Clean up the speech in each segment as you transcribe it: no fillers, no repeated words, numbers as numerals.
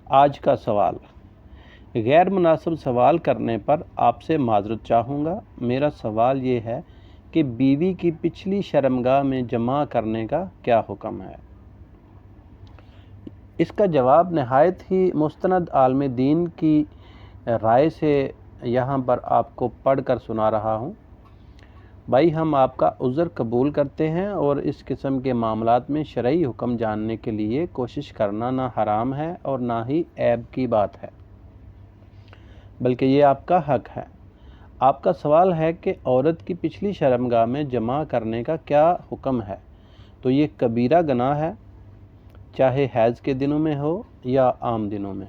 آج کا سوال، غیر مناسب سوال کرنے پر آپ سے معذرت چاہوں گا۔ میرا سوال یہ ہے کہ بیوی کی پچھلی شرمگاہ میں جمع کرنے کا کیا حکم ہے؟ اس کا جواب نہایت ہی مستند عالم دین کی رائے سے یہاں پر آپ کو پڑھ کر سنا رہا ہوں۔ بھائی، ہم آپ کا عذر قبول کرتے ہیں اور اس قسم کے معاملات میں شرعی حکم جاننے کے لیے کوشش کرنا نہ حرام ہے اور نہ ہی عیب کی بات ہے، بلکہ یہ آپ کا حق ہے۔ آپ کا سوال ہے کہ عورت کی پچھلی شرمگاہ میں جمع کرنے کا کیا حکم ہے؟ تو یہ کبیرہ گناہ ہے، چاہے حیض کے دنوں میں ہو یا عام دنوں میں۔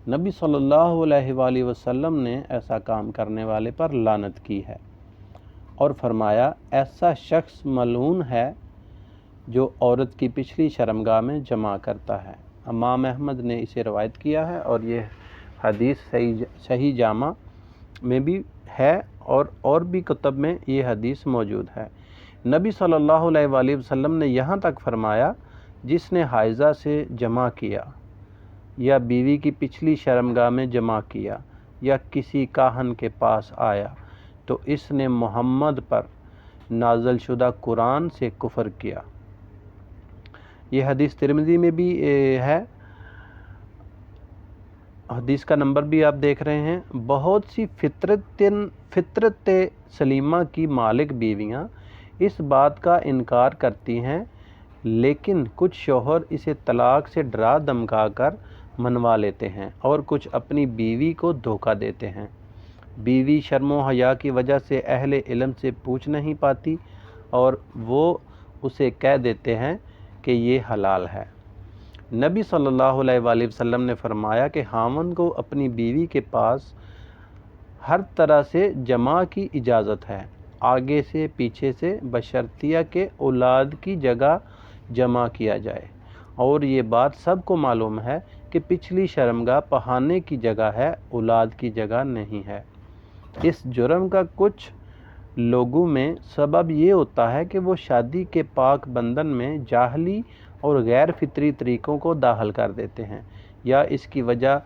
نبی صلی اللہ علیہ وآلہ وسلم نے ایسا کام کرنے والے پر لعنت کی ہے اور فرمایا، ایسا شخص ملعون ہے جو عورت کی پچھلی شرمگاہ میں جمع کرتا ہے۔ امام احمد نے اسے روایت کیا ہے اور یہ حدیث صحیح جامع میں بھی ہے اور بھی کتب میں یہ حدیث موجود ہے۔ نبی صلی اللہ علیہ وآلہ وسلم نے یہاں تک فرمایا، جس نے حائضہ سے جمع کیا یا بیوی کی پچھلی شرمگاہ میں جمع کیا یا کسی کاہن کے پاس آیا تو اس نے محمد پر نازل شدہ قرآن سے کفر کیا۔ یہ حدیث ترمذی میں بھی ہے، حدیث کا نمبر بھی آپ دیکھ رہے ہیں۔ بہت سی فطرت سلیمہ کی مالک بیویاں اس بات کا انکار کرتی ہیں، لیکن کچھ شوہر اسے طلاق سے ڈرا دھمکا کر منوا لیتے ہیں اور کچھ اپنی بیوی کو دھوکہ دیتے ہیں۔ بیوی شرم و حیا کی وجہ سے اہل علم سے پوچھ نہیں پاتی اور وہ اسے کہہ دیتے ہیں کہ یہ حلال ہے۔ نبی صلی اللہ علیہ وآلہ وسلم نے فرمایا کہ خاوند کو اپنی بیوی کے پاس ہر طرح سے جمع کی اجازت ہے، آگے سے پیچھے سے، بشرطیہ کہ اولاد کی جگہ جمع کیا جائے، اور یہ بات سب کو معلوم ہے کہ پچھلی شرمگاہ پہانے کی جگہ ہے، اولاد کی جگہ نہیں ہے۔ اس جرم کا کچھ لوگوں میں سبب یہ ہوتا ہے کہ وہ شادی کے پاک بندھن میں جاہلی اور غیر فطری طریقوں کو داخل کر دیتے ہیں، یا اس کی وجہ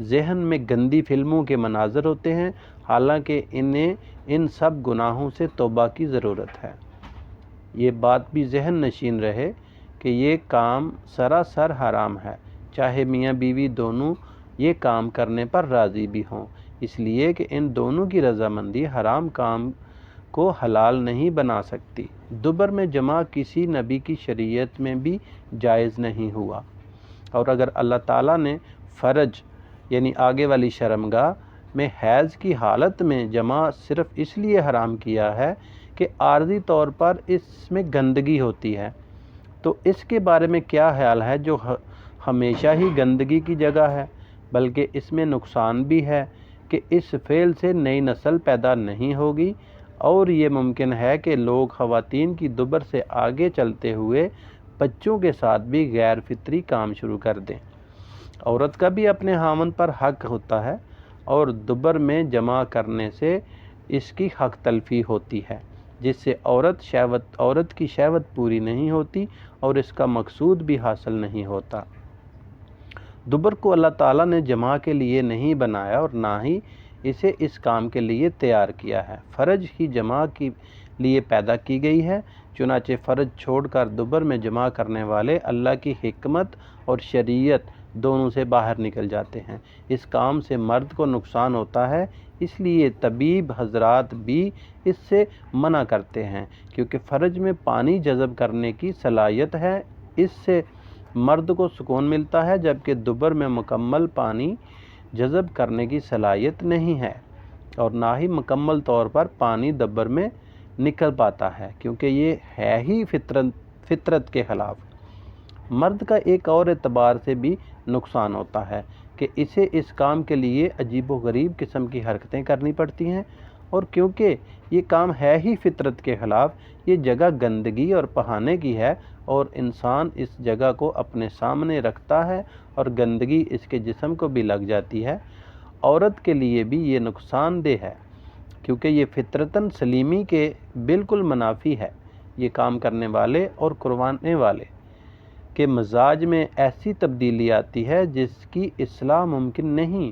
ذہن میں گندی فلموں کے مناظر ہوتے ہیں، حالانکہ انہیں ان سب گناہوں سے توبہ کی ضرورت ہے۔ یہ بات بھی ذہن نشین رہے کہ یہ کام سراسر حرام ہے، چاہے میاں بیوی دونوں یہ کام کرنے پر راضی بھی ہوں، اس لیے کہ ان دونوں کی رضامندی حرام کام کو حلال نہیں بنا سکتی۔ دبر میں جمع کسی نبی کی شریعت میں بھی جائز نہیں ہوا، اور اگر اللہ تعالیٰ نے فرج یعنی آگے والی شرمگاہ میں حیض کی حالت میں جمع صرف اس لیے حرام کیا ہے کہ عارضی طور پر اس میں گندگی ہوتی ہے، تو اس کے بارے میں کیا خیال ہے جو ہمیشہ ہی گندگی کی جگہ ہے؟ بلکہ اس میں نقصان بھی ہے کہ اس فعل سے نئی نسل پیدا نہیں ہوگی، اور یہ ممکن ہے کہ لوگ خواتین کی دبر سے آگے چلتے ہوئے بچوں کے ساتھ بھی غیر فطری کام شروع کر دیں۔ عورت کا بھی اپنے خاوند پر حق ہوتا ہے، اور دبر میں جمع کرنے سے اس کی حق تلفی ہوتی ہے، جس سے عورت کی شہوت پوری نہیں ہوتی اور اس کا مقصود بھی حاصل نہیں ہوتا۔ دبر کو اللہ تعالیٰ نے جمع کے لیے نہیں بنایا اور نہ ہی اسے اس کام کے لیے تیار کیا ہے، فرج ہی جمع کے لیے پیدا کی گئی ہے۔ چنانچہ فرج چھوڑ کر دبر میں جمع کرنے والے اللہ کی حکمت اور شریعت دونوں سے باہر نکل جاتے ہیں۔ اس کام سے مرد کو نقصان ہوتا ہے، اس لیے طبیب حضرات بھی اس سے منع کرتے ہیں، کیونکہ فرج میں پانی جذب کرنے کی صلاحیت ہے، اس سے مرد کو سکون ملتا ہے، جبکہ دبر میں مکمل پانی جذب کرنے کی صلاحیت نہیں ہے اور نہ ہی مکمل طور پر پانی دبر میں نکل پاتا ہے، کیونکہ یہ ہے ہی فطرت کے خلاف۔ مرد کا ایک اور اعتبار سے بھی نقصان ہوتا ہے کہ اسے اس کام کے لیے عجیب و غریب قسم کی حرکتیں کرنی پڑتی ہیں، اور کیونکہ یہ کام ہے ہی فطرت کے خلاف، یہ جگہ گندگی اور پہانے کی ہے اور انسان اس جگہ کو اپنے سامنے رکھتا ہے اور گندگی اس کے جسم کو بھی لگ جاتی ہے۔ عورت کے لیے بھی یہ نقصان دہ ہے، کیونکہ یہ فطرتاً سلیمی کے بالکل منافی ہے۔ یہ کام کرنے والے اور کروانے والے کہ مزاج میں ایسی تبدیلی آتی ہے جس کی اصلاح ممکن نہیں۔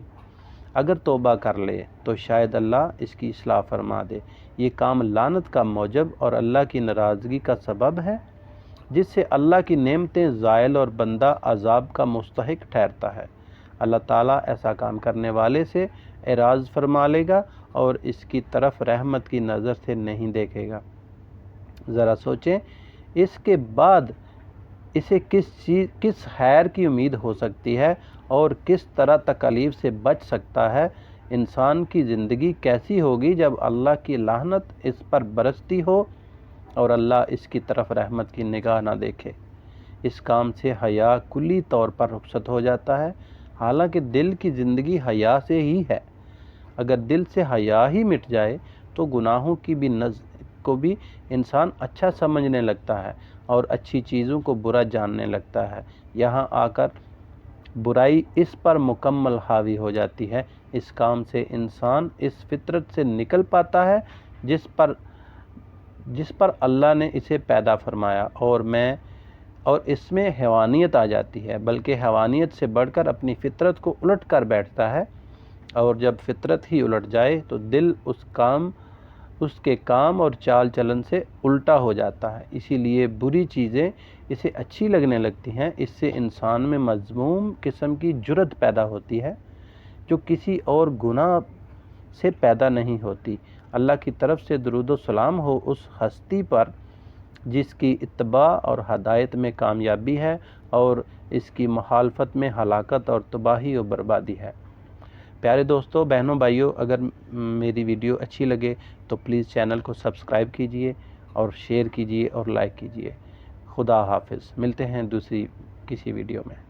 اگر توبہ کر لے تو شاید اللہ اس کی اصلاح فرما دے۔ یہ کام لعنت کا موجب اور اللہ کی ناراضگی کا سبب ہے، جس سے اللہ کی نعمتیں زائل اور بندہ عذاب کا مستحق ٹھہرتا ہے۔ اللہ تعالیٰ ایسا کام کرنے والے سے اعراض فرما لے گا اور اس کی طرف رحمت کی نظر سے نہیں دیکھے گا۔ ذرا سوچیں، اس کے بعد اسے کس خیر کی امید ہو سکتی ہے اور کس طرح تکالیف سے بچ سکتا ہے۔ انسان کی زندگی کیسی ہوگی جب اللہ کی لعنت اس پر برستی ہو اور اللہ اس کی طرف رحمت کی نگاہ نہ دیکھے۔ اس کام سے حیا کلی طور پر رخصت ہو جاتا ہے، حالانکہ دل کی زندگی حیا سے ہی ہے۔ اگر دل سے حیا ہی مٹ جائے تو گناہوں کو بھی انسان اچھا سمجھنے لگتا ہے اور اچھی چیزوں کو برا جاننے لگتا ہے۔ یہاں آ کر برائی اس پر مکمل حاوی ہو جاتی ہے۔ اس کام سے انسان اس فطرت سے نکل پاتا ہے جس پر اللہ نے اسے پیدا فرمایا، اور اس میں حیوانیت آ جاتی ہے، بلکہ حیوانیت سے بڑھ کر اپنی فطرت کو الٹ کر بیٹھتا ہے، اور جب فطرت ہی الٹ جائے تو دل اس کے کام اور چال چلن سے الٹا ہو جاتا ہے۔ اسی لیے بری چیزیں اسے اچھی لگنے لگتی ہیں۔ اس سے انسان میں مذموم قسم کی جرأت پیدا ہوتی ہے جو کسی اور گناہ سے پیدا نہیں ہوتی۔ اللہ کی طرف سے درود و سلام ہو اس ہستی پر جس کی اتباع اور ہدایت میں کامیابی ہے اور اس کی مخالفت میں ہلاکت اور تباہی و بربادی ہے۔ پیارے دوستو، بہنوں، بھائیوں، اگر میری ویڈیو اچھی لگے تو پلیز چینل کو سبسکرائب کیجئے اور شیئر کیجئے اور لائک کیجئے۔ خدا حافظ۔ ملتے ہیں کسی ویڈیو میں۔